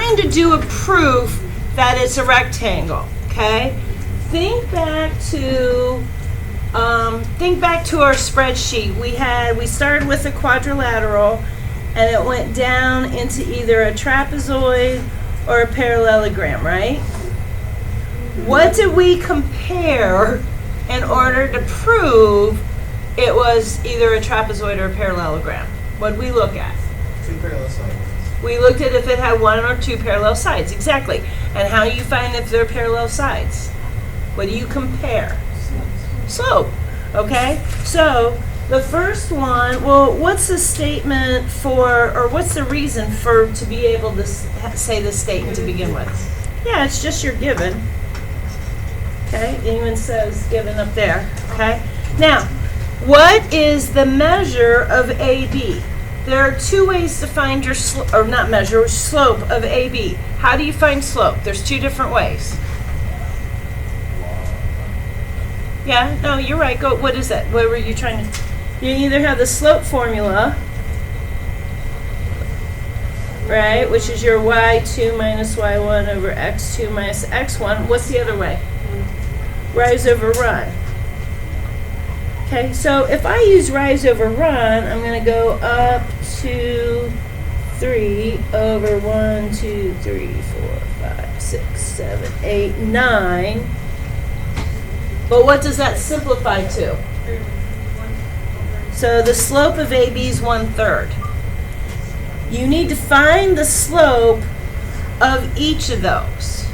trying to do a proof that it's a rectangle, okay? Think back to our spreadsheet. We started with a quadrilateral, and it went down into either a trapezoid or a parallelogram, right? What did we compare in order to prove it was either a trapezoid or a parallelogram? What did we look at? Two parallel sides. We looked at if it had one or two parallel sides, exactly. And how do you find if they're parallel sides? What do you compare? Slope, okay? So the first one, well, what's the statement for, or what's the reason for to be able to say this statement to begin with? Yeah, it's just your given. Okay, it even says given up there, okay? Now, what is the measure of AB? There are two ways to find your slope of AB. How do you find slope? There's two different ways. Yeah, no, you're right. Go. What is that? What were you trying to? You either have the slope formula, right, which is your y2 minus y1 over x2 minus x1. What's the other way? Rise over run. Okay, so if I use rise over run, I'm going to go up to 3 over 1, 2, 3, 4, 5, 6, 7, 8, 9. But what does that simplify to? So the slope of AB is 1/3. You need to find the slope of each of those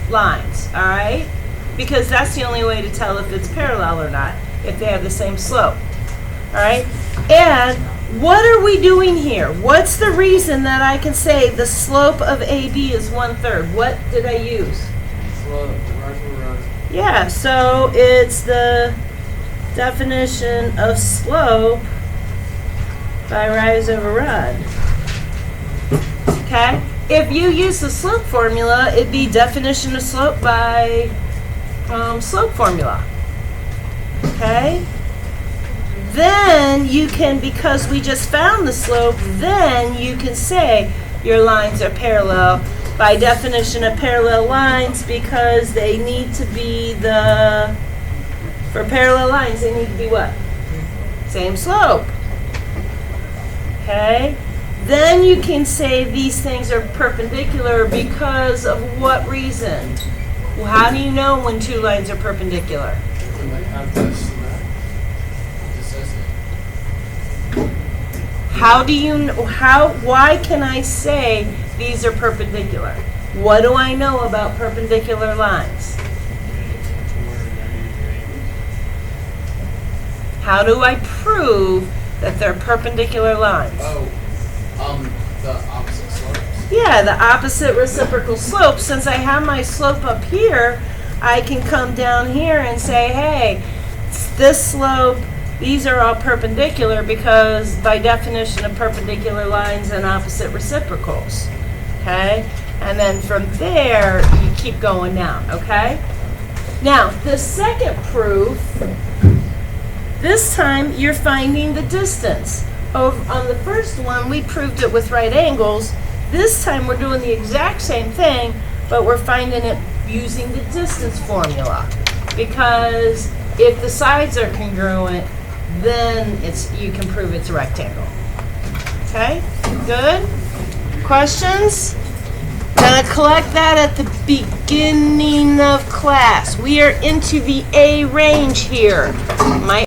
lines, all right? Because that's the only way to tell if it's parallel or not, if they have the same slope, all right? And what are we doing here? What's the reason that I can say the slope of AB is 1/3? What did I use? Slope, rise over run. Yeah, so it's the definition of slope by rise over run. Okay? If you use the slope formula, it'd be definition of slope by slope formula. Okay? Then you can, because we just found the slope, then you can say your lines are parallel by definition of parallel lines, because they need to be for parallel lines, they need to be what? Same slope. Okay? Then you can say these things are perpendicular because of what reason? Well, how do you know when two lines are perpendicular? When they have this smack, it says it. How do you know, why can I say these are perpendicular? What do I know about perpendicular lines? How do I prove that they're perpendicular lines? The opposite slopes. Yeah, the opposite reciprocal slope. Since I have my slope up here, I can come down here and say, hey, this slope, these are all perpendicular because by definition of perpendicular lines and opposite reciprocals. Okay? And then from there, you keep going down. Okay? Now, the second proof, this time you're finding the distance. On the first one, we proved it with right angles. This time we're doing the exact same thing, but we're finding it using the distance formula. Because if the sides are congruent, then you can prove it's a rectangle. Okay? Good? Questions? Gonna collect that at the beginning of class. We are into the A range here. My